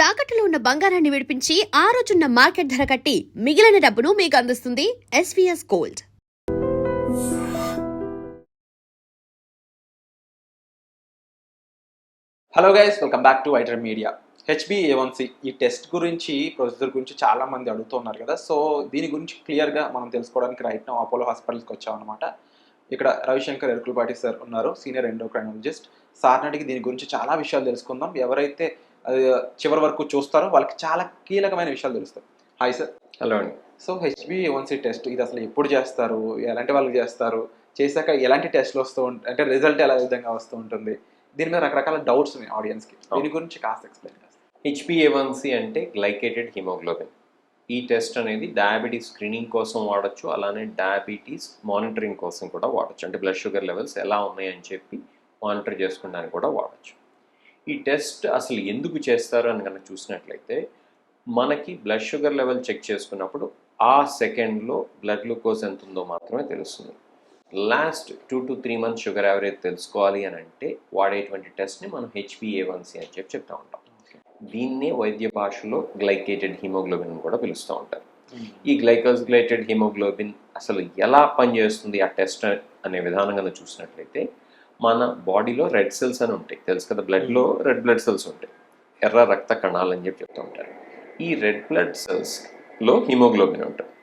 తాకట్టులో ఉన్న బంగారాన్ని విడిపించి ఆ రోజున్న మార్కెట్ ధర కట్టి మిగిలిన డబ్బును మీకు అందిస్తుంది SVS gold. Hello guys, welcome back to iter media. HbA1c ఈ టెస్ట్ గురించి, ప్రొసీజర్ గురించి చాలా మంది అడుగుతున్నారు కదా. సో దీని గురించి క్లియర్గా మనం తెలుసుకోవడానికి రైట్ నౌ అపోలో హాస్పిటల్కి వచ్చామన్నమాట. ఇక్కడ రవిశంకర్ ఎరుకులపాటి సార్ ఉన్నారు, సీనియర్ ఎండోక్రైనాలజిస్ట్. సార్ అడిగి దీని గురించి చాలా విషయాలు తెలుసుకుందాం. ఎవరైతే చివరి వరకు చూస్తారో వాళ్ళకి చాలా కీలకమైన విషయాలు తెలుస్తాయి. Hi sir. హలో అండి. సో HbA1c టెస్ట్ ఇది అసలు ఎప్పుడు చేస్తారు, ఎలాంటి వాళ్ళకి చేస్తారు, చేశాక ఎలాంటి టెస్ట్లు వస్తూ ఉంటాయి, అంటే రిజల్ట్ ఎలా విధంగా వస్తూ ఉంటుంది, దీని మీద రకరకాల డౌట్స్ ఉన్నాయి ఆడియన్స్కి. దీని గురించి కాస్త ఎక్స్ప్లెయిన్ చేస్తాను. HbA1c అంటే గ్లైకేటెడ్ హిమోగ్లోబిన్. ఈ టెస్ట్ అనేది డయాబెటీస్ స్క్రీనింగ్ కోసం వాడచ్చు, అలానే డయాబెటీస్ మానిటరింగ్ కోసం కూడా వాడచ్చు. అంటే బ్లడ్ షుగర్ లెవెల్స్ ఎలా ఉన్నాయని చెప్పి మానిటర్ చేసుకోవడానికి కూడా వాడచ్చు. ఈ టెస్ట్ అసలు ఎందుకు చేస్తారు అని కనుక చూసినట్లయితే, మనకి బ్లడ్ షుగర్ లెవెల్ చెక్ చేసుకున్నప్పుడు ఆ సెకండ్లో బ్లడ్ గ్లూకోజ్ ఎంత ఉందో మాత్రమే తెలుస్తుంది. Last 2 to 3 months sugar average తెలుసుకోవాలి అని అంటే వాడేటువంటి టెస్ట్ని మనం HbA1c అని చెప్తూ ఉంటాం. దీన్నే వైద్య భాషలో గ్లైకేటెడ్ హిమోగ్లోబిన్ కూడా పిలుస్తూ ఉంటారు. ఈ గ్లైకోజిలేటెడ్ హిమోగ్లోబిన్ అసలు ఎలా పనిచేస్తుంది ఆ టెస్ట్ అనే విధానం కనుక చూసినట్లయితే, మన బాడీలో రెడ్ సెల్స్ అని ఉంటాయి, తెలుసు కదా. బ్లడ్లో రెడ్ బ్లడ్ సెల్స్ ఉంటాయి, ఎర్ర రక్త కణాలు అని చెప్తూ ఉంటారు. ఈ రెడ్ బ్లడ్ సెల్స్లో హిమోగ్లోబిన్ ఉంటుంది.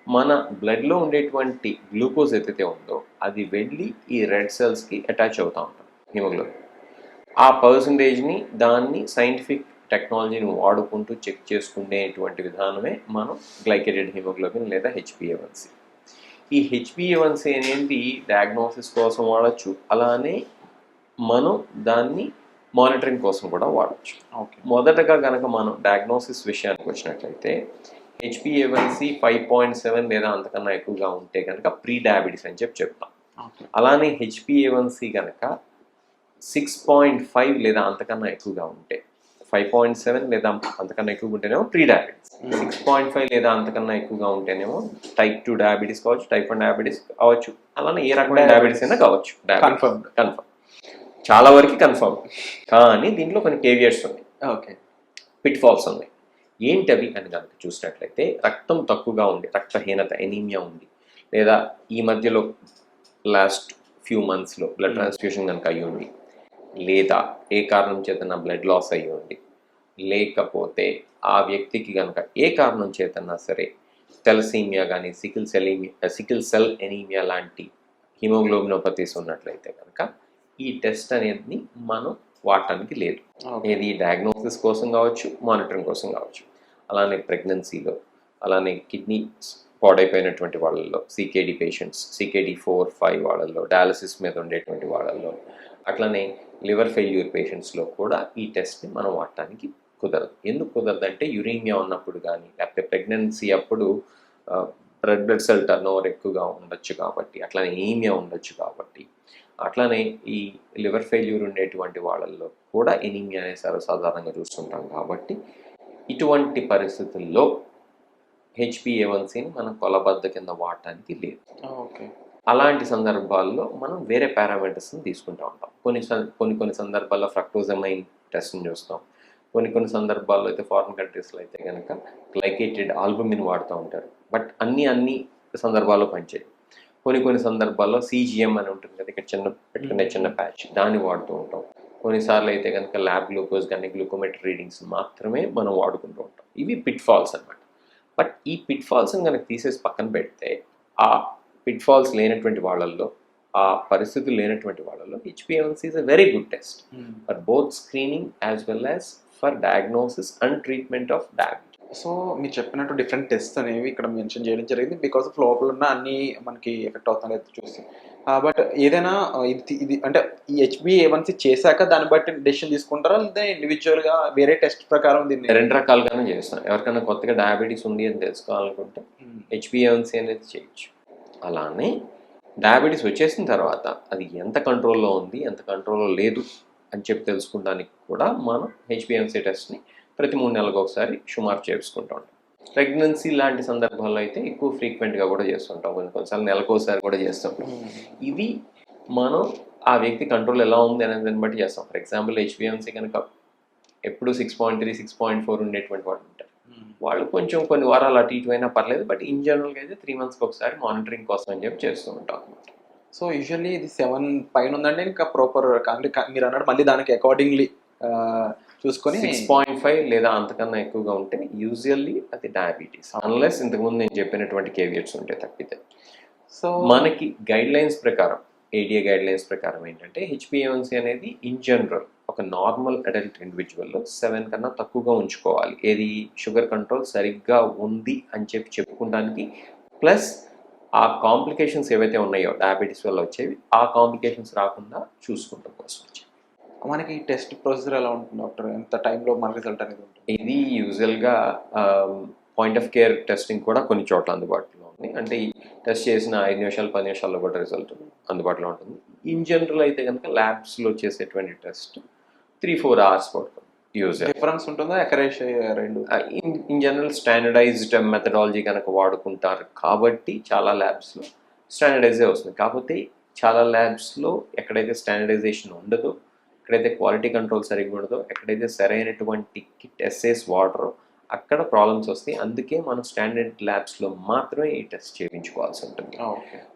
మన బ్లడ్లో ఉండేటువంటి గ్లూకోజ్ ఏదైతే ఉందో అది వెళ్ళి ఈ రెడ్ సెల్స్కి అటాచ్ అవుతూ ఉంటుంది, హిమోగ్లోబిన్. ఆ పర్సంటేజ్ని దాన్ని సైంటిఫిక్ టెక్నాలజీని వాడుకుంటూ చెక్ చేసుకునేటువంటి విధానమే మనం గ్లైకేటెడ్ హిమోగ్లోబిన్ లేదా HbA1c. ఈ HbA1c అనేది డయాగ్నోసిస్ కోసం వాడచ్చు, అలానే మనం దాన్ని మానిటరింగ్ కోసం కూడా వాడచ్చు. మొదటగా కనుక మనం డయాగ్నోసిస్ విషయానికి వచ్చినట్లయితే, HbA1c 5.7 లేదా అంతకన్నా ఎక్కువగా ఉంటే కనుక ప్రీ డయాబెటీస్ అని చెప్తాం. అలానే HbA1c కనుక 6.5 లేదా అంతకన్నా ఎక్కువగా ఉంటే, 5.7 లేదా అంతకన్నా ఎక్కువగా ఉంటేనేమో ప్రీ డయాబెటీస్, 6.5 లేదా అంతకన్నా ఎక్కువగా ఉంటేనేమో టైప్ 2 డయాబెటీస్ కావచ్చు, టైప్ 1 డయాబెటీస్ కావచ్చు, అలానే ఏ రకమైన డయాబెటీస్ అయినా కావచ్చు. కన్ఫర్మ్ చాలా వరకు కన్ఫర్మ్. కానీ దీంట్లో కొన్ని కేవియట్స్ ఉన్నాయి, పిట్ ఫాల్స్ ఉన్నాయి. ఏంటవి అని కనుక చూసినట్లయితే, రక్తం తక్కువగా ఉంది, రక్తహీనత ఎనీమియా ఉంది, లేదా ఈ మధ్యలో లాస్ట్ ఫ్యూ మంత్స్లో బ్లడ్ ట్రాన్స్ఫ్యూషన్ కనుక అయ్యి ఉంది, లేదా ఏ కారణం చేతన బ్లడ్ లాస్ అయ్యి ఉంది, లేకపోతే ఆ వ్యక్తికి కనుక ఏ కారణం చేతనా సరే తెలసీమియా కానీ సికిల్ సెల్ ఎనీమియా లాంటి హిమోగ్లోబినోపతీస్ ఉన్నట్లయితే కనుక ఈ టెస్ట్ అనేది మనం వాడటానికి లేదు. ఏది డయాగ్నోసిస్ కోసం కావచ్చు, మానిటరింగ్ కోసం కావచ్చు. అలానే ప్రెగ్నెన్సీలో, అలానే కిడ్నీ పాడైపోయినటువంటి వాళ్ళల్లో, CKD పేషెంట్స్, CKD 4-5 వాళ్ళల్లో, డయాలసిస్ మీద ఉండేటువంటి వాళ్ళల్లో, అట్లానే లివర్ ఫెయిల్యూర్ పేషెంట్స్లో కూడా ఈ టెస్ట్ని మనం వాడటానికి కుదరదు. ఎందుకు కుదరదు అంటే, యురీమియా ఉన్నప్పుడు కానీ, లేకపోతే ప్రెగ్నెన్సీ అప్పుడు రెడ్ బ్లడ్ సెల్ టర్నోవర్ ఎక్కువగా ఉండొచ్చు కాబట్టి, అట్లానే ఎనీమియా ఉండొచ్చు కాబట్టి, అట్లానే ఈ లివర్ ఫెయిల్యూర్ ఉండేటువంటి వాళ్ళల్లో కూడా ఎనీమియా అనేది సర్వసాధారణంగా చూస్తుంటాం. కాబట్టి ఇటువంటి పరిస్థితుల్లో HbA1cని మనం కొలబద్ద కింద వాడటానికి లేదు. అలాంటి సందర్భాల్లో మనం వేరే పారామీటర్స్ని తీసుకుంటూ ఉంటాం. కొన్ని సందర్భాల్లో ఫ్రక్టోజమైన్ టెస్ట్ని చూస్తాం. కొన్ని సందర్భాల్లో అయితే ఫారిన్ కంట్రీస్లో అయితే కనుక గ్లైకేటెడ్ ఆల్బుమిన్ వాడుతూ ఉంటారు. బట్ అన్ని సందర్భాల్లో పనిచేయదు. కొన్ని సందర్భాల్లో CGM అని ఉంటుంది కదా, ఇక్కడ పెట్టుకునే చిన్న ప్యాచ్, దాన్ని వాడుతూ ఉంటాం. కొన్నిసార్లు అయితే కనుక ల్యాబ్ గ్లూకోజ్ కానీ గ్లూకోమెట్రీ రీడింగ్స్ మాత్రమే మనం వాడుకుంటూ ఉంటాం. ఇవి పిట్ ఫాల్స్ అనమాట. బట్ ఈ పిట్ ఫాల్స్ని కనుక తీసేసి పక్కన పెడితే, ఆ పిట్ ఫాల్స్ లేనటువంటి వాళ్ళల్లో, ఆ పరిస్థితులు లేనటువంటి వాళ్ళల్లో HbA1c is a very good test for both screening as well as for diagnosis and treatment of diabetes. So మీరు చెప్పినట్టు డిఫరెంట్ టెస్ట్ అనేవి ఇక్కడ మెన్షన్ చేయడం జరిగింది, బికాస్ ఆఫ్ లోపల ఉన్న అన్ని మనకి ఎఫెక్ట్ అవుతున్నాయి చూసి. బట్ ఏదైనా ఇది అంటే ఈ HbA1c చేశాక దాన్ని బట్టి డెసిషన్ తీసుకుంటారా, లేదా ఇండివిజువల్గా వేరే టెస్ట్ ప్రకారం దీన్ని? రెండు రకాలుగానే చేస్తాం. ఎవరికైనా కొత్తగా డయాబెటీస్ ఉంది అని తెలుసుకోవాలనుకుంటే HbA1c అనేది చేయొచ్చు. అలానే డయాబెటీస్ వచ్చేసిన తర్వాత అది ఎంత కంట్రోల్లో ఉంది, ఎంత కంట్రోల్లో లేదు అని చెప్పి తెలుసుకోవడానికి కూడా మనం HbA1c టెస్ట్ని ప్రతి 3 నెలలకు ఒకసారి సుమారు చేసుకుంటూ ఉంటాం. ప్రెగ్నెన్సీ లాంటి సందర్భాల్లో అయితే ఎక్కువ ఫ్రీక్వెంట్గా కూడా చేస్తుంటాం, కొన్నిసార్లు నెలకోసారి కూడా చేస్తుంటాం. ఇవి మనం ఆ వ్యక్తి కంట్రోల్ ఎలా ఉంది అనే దాన్ని బట్టి చేస్తాం. ఫర్ ఎగ్జాంపుల్ HbA1c కనుక ఎప్పుడు 6.3 6.4 ఉండేటువంటి వాళ్ళు ఉంటారు. వాళ్ళు కొంచెం కొన్ని వారాలు అటు ఇటు అయినా పర్లేదు, బట్ ఇన్ జనరల్గా అయితే 3 monthsకి ఒకసారి మానిటరింగ్ కోసం అని చెప్పి చేస్తూ ఉంటాం అనమాట. సో యూజువల్లీ ఇది 7 పైన ఉందంటే ఇంకా ప్రాపర్ మీరు అన్నట్టు మళ్ళీ దానికి అకార్డింగ్లీ చూసుకొని 6.5 లేదా అంతకన్నా ఎక్కువగా ఉంటే యూజువల్లీ అది డయాబెటీస్, అన్లెస్ ఇంతకుముందు నేను చెప్పినటువంటి కేవియట్స్ ఉంటే తప్పితే. సో మనకి గైడ్ లైన్స్ ప్రకారం, ఏడిఏ గైడ్ లైన్స్ ప్రకారం ఏంటంటే HbA1c అనేది ఇన్ జనరల్ ఒక నార్మల్ అడల్ట్ ఇండివిజువల్లో 7 కన్నా తక్కువగా ఉంచుకోవాలి. ఏది షుగర్ కంట్రోల్ సరిగ్గా ఉంది అని చెప్పుకోవడానికి, ప్లస్ ఆ కాంప్లికేషన్స్ ఏవైతే ఉన్నాయో డయాబెటీస్ వల్ల వచ్చేవి, ఆ కాంప్లికేషన్స్ రాకుండా చూసుకుంటాం కోసం వచ్చేవి. మనకి టెస్ట్ ప్రొసీజర్ ఎలా ఉంటుంది డాక్టర్? ఎంత టైంలో మన రిజల్ట్ అనేది ఉంటుంది? ఇది యూజువల్గా పాయింట్ ఆఫ్ కేర్ టెస్టింగ్ కూడా కొన్ని చోట్ల అందుబాటులో ఉంది. అంటే ఈ టెస్ట్ చేసిన 5 నిమిషాలు 10 నిమిషాల్లో కూడా రిజల్ట్ అందుబాటులో ఉంటుంది. ఇన్ జనరల్ అయితే కనుక ల్యాబ్స్లో చేసేటువంటి టెస్ట్ 3-4 hours పడుతుంది. యూజువల్ డిఫరెన్స్ ఉంటుందా ఎకరేష్ రెండు? ఇన్ జనరల్ స్టాండర్డైజ్డ్ మెథడాలజీ కనుక వాడుకుంటారు కాబట్టి చాలా ల్యాబ్స్లో స్టాండర్డైజే వస్తుంది. కాకపోతే చాలా ల్యాబ్స్లో ఎక్కడైతే స్టాండర్డైజేషన్ ఉండదో, ఎక్కడైతే క్వాలిటీ కంట్రోల్ సరిగ్గా ఉండదో, ఎక్కడైతే సరైనటువంటి కిట్ ఎస్ఏస్ వాడరో అక్కడ ప్రాబ్లమ్స్ వస్తాయి. అందుకే మనం స్టాండర్డ్ ల్యాబ్స్లో మాత్రమే ఈ టెస్ట్ చేయించుకోవాల్సి ఉంటుంది.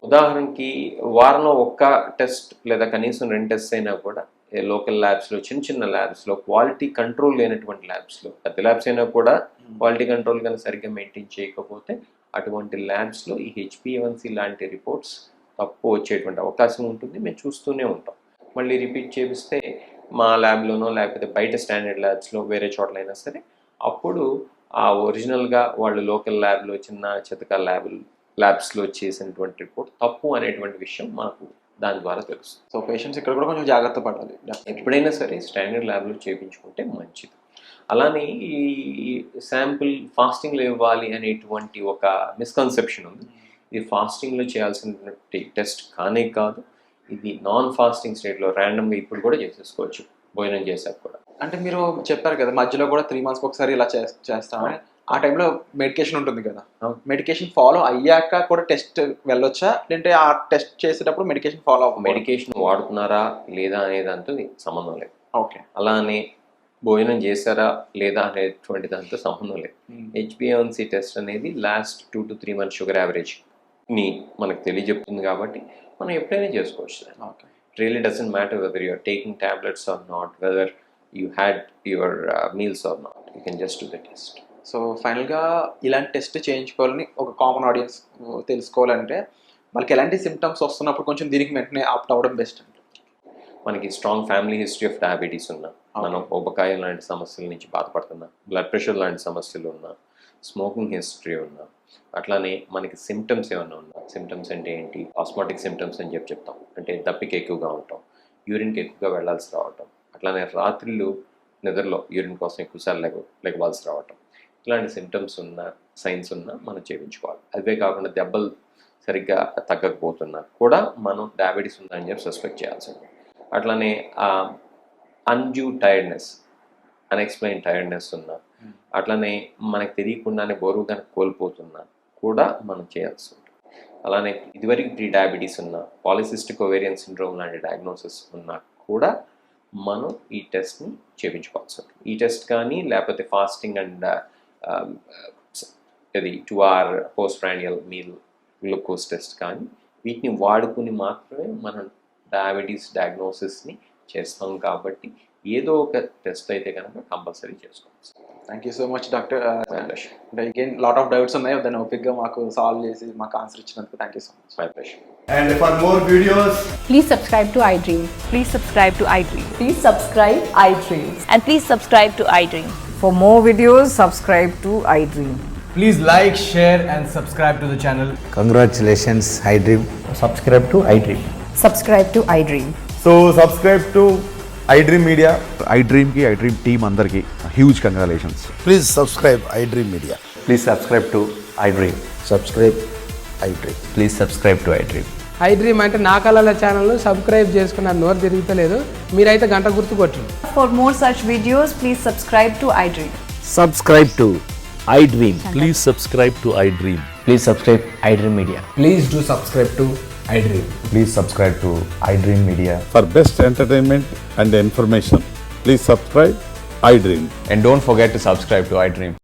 ఉదాహరణకి వారంలో ఒక్క టెస్ట్ లేదా కనీసం 2 tests అయినా కూడా లోకల్ ల్యాబ్స్లో, చిన్న చిన్న ల్యాబ్స్లో, క్వాలిటీ కంట్రోల్ లేనటువంటి ల్యాబ్స్లో, పెద్ద ల్యాబ్స్ అయినా కూడా క్వాలిటీ కంట్రోల్ కానీ సరిగ్గా మెయింటైన్ చేయకపోతే అటువంటి ల్యాబ్స్లో ఈ HbA1c లాంటి రిపోర్ట్స్ తప్పు వచ్చేటువంటి అవకాశం ఉంటుంది. మేము చూస్తూనే ఉంటాం. మళ్ళీ రిపీట్ చేపిస్తే మా ల్యాబ్లోనో లేకపోతే బయట స్టాండర్డ్ ల్యాబ్స్లో వేరే చోట్లైనా సరే అప్పుడు ఆ ఒరిజినల్గా వాళ్ళు లోకల్ ల్యాబ్లో చిన్న చితక ల్యాబ్స్లో చేసినటువంటి రిపోర్ట్ తప్పు అనేటువంటి విషయం మాకు దాని ద్వారా తెలుస్తుంది. సో పేషెంట్స్ ఇక్కడ కూడా కొంచెం జాగ్రత్త పడాలి. ఎప్పుడైనా సరే స్టాండర్డ్ ల్యాబ్లో చేయించుకుంటే మంచిది. అలానే ఈ శాంపుల్ ఫాస్టింగ్లో ఇవ్వాలి అనేటువంటి ఒక మిస్కన్సెప్షన్ ఉంది. ఇది ఫాస్టింగ్లో చేయాల్సినటువంటి టెస్ట్ కానే కాదు. ఇది నాన్ ఫాస్టింగ్ స్టేట్లో ర్యాండమ్గా ఇప్పుడు కూడా చేసేసుకోవచ్చు, భోజనం చేశాక కూడా. అంటే మీరు చెప్పారు కదా మధ్యలో కూడా 3 monthsకి ఒకసారి ఇలా చేస్తామని, ఆ టైంలో మెడికేషన్ ఉంటుంది కదా, మెడికేషన్ ఫాలో అయ్యాక కూడా టెస్ట్ వెళ్ళొచ్చా, లేదంటే ఆ టెస్ట్ చేసేటప్పుడు మెడికేషన్ ఫాలో అవ్వ? మెడికేషన్ వాడుతున్నారా లేదా అనే దాంతో సంబంధం లేదు. ఓకే. అలానే భోజనం చేశారా లేదా అనేటువంటి దాంతో సంబంధం లేదు. HbA1c టెస్ట్ అనేది లాస్ట్ 2 to 3 months షుగర్ యావరేజ్ని మనకు తెలియజెప్తుంది కాబట్టి మనం ఎప్పుడైనా చేసుకోవచ్చు. Okay. It really doesn't matter whether you're taking tablets or not, whether you had your meals or not. You can just do the test. So ఫైనల్గా ఇలాంటి test చేయించుకోవాలని ఒక కామన్ ఆడియన్స్ తెలుసుకోవాలంటే వాళ్ళకి ఎలాంటి సిమ్టమ్స్ వస్తున్నప్పుడు కొంచెం దీనికి వెంటనే ఆప్ట్ అవ్వడం బెస్ట్ అంటే? మనకి strong family history of diabetes ఉన్నా, మనం ఊబకాయం లాంటి సమస్యల నుంచి బాధపడుతున్నా, బ్లడ్ ప్రెషర్ లాంటి సమస్యలు ఉన్నా, స్మోకింగ్ హిస్టరీ ఉన్నా, అట్లానే మనకి సిమ్టమ్స్ ఏమన్నా ఉన్నా. సిమ్టమ్స్ అంటే ఏంటి? ఆస్మాటిక్ సిమ్టమ్స్ అని చెప్తాం. అంటే దప్పిక ఎక్కువగా ఉంటాం, యూరిన్కి ఎక్కువగా వెళ్ళాల్సి రావటం, అట్లానే రాత్రిళ్ళు నిద్రలో యూరిన్ కోసం ఎక్కువసార్లు లెగవాల్సి రావటం, ఇలాంటి సిమ్టమ్స్ ఉన్న సైన్స్ ఉన్నా మనం చేయించుకోవాలి. అవే కాకుండా దెబ్బలు సరిగ్గా తగ్గకపోతున్నా కూడా మనం డయాబెటీస్ ఉందని చెప్పి సస్పెక్ట్ చేయాల్సి ఉంటుంది. అట్లానే అన్డ్యూ టైర్డ్నెస్, అన్ఎక్స్ప్లెయిన్ టైర్డ్నెస్ ఉన్నా, అట్లానే మనకు తెలియకుండానే బరువు కనుక కోల్పోతున్నా కూడా మనం చేయాల్సి ఉంటుంది. అలానే ఇదివరకు ప్రీ డయాబెటీస్ ఉన్నా, పాలిసిస్టిక్ ఓవేరియన్ సిండ్రోమ్ లాంటి డయాగ్నోసిస్ ఉన్నా కూడా మనం ఈ టెస్ట్ని చేయించుకోవాల్సి ఉంటుంది. ఈ టెస్ట్ కానీ లేకపోతే ఫాస్టింగ్ అండ్ ఇది 2 hour post prandial meal glucose test కానీ వీటిని వాడుకుని మాత్రమే మనం డయాబెటీస్ డయాగ్నోసిస్ని చేస్తాం. కాబట్టి ఏదో ఒక టెస్ట్ అయితే కనుక కంపల్సరీ చేసుకోవచ్చు. Thank you so much doctor. Again lot of doubts ఉన్నాయి, దాన్ని ఓపిక్గా మాకు సాల్వ్ చేసి మాకు ఆన్సర్ ఇచ్చినందుకు thank you so much. My pleasure. And for more videos, Please subscribe to iDream. Please subscribe to iDream. Please subscribe iDream. And please subscribe to iDream. For more videos, subscribe to iDream. please like, share and subscribe to the channel. Congratulations, iDream. Subscribe to iDream. Subscribe to iDream. So subscribe to iDream Media. iDream ki iDream team andarki huge congratulations. Please subscribe iDream Media. Please subscribe to iDream. Subscribe iDream. Please subscribe to iDream. iDream అంటే నా కళల channel subscribe చేసుకున్న నోరు తిరుగుతలేదు, మీరైతే గంట గుర్తు కొట్టండి. For more such videos, please subscribe to iDream. Subscribe to iDream. Please subscribe to iDream. Please subscribe iDream Media. Please do subscribe to iDream. Please subscribe to iDream Media. For best entertainment and information, please subscribe iDream. And don't forget to subscribe to iDream.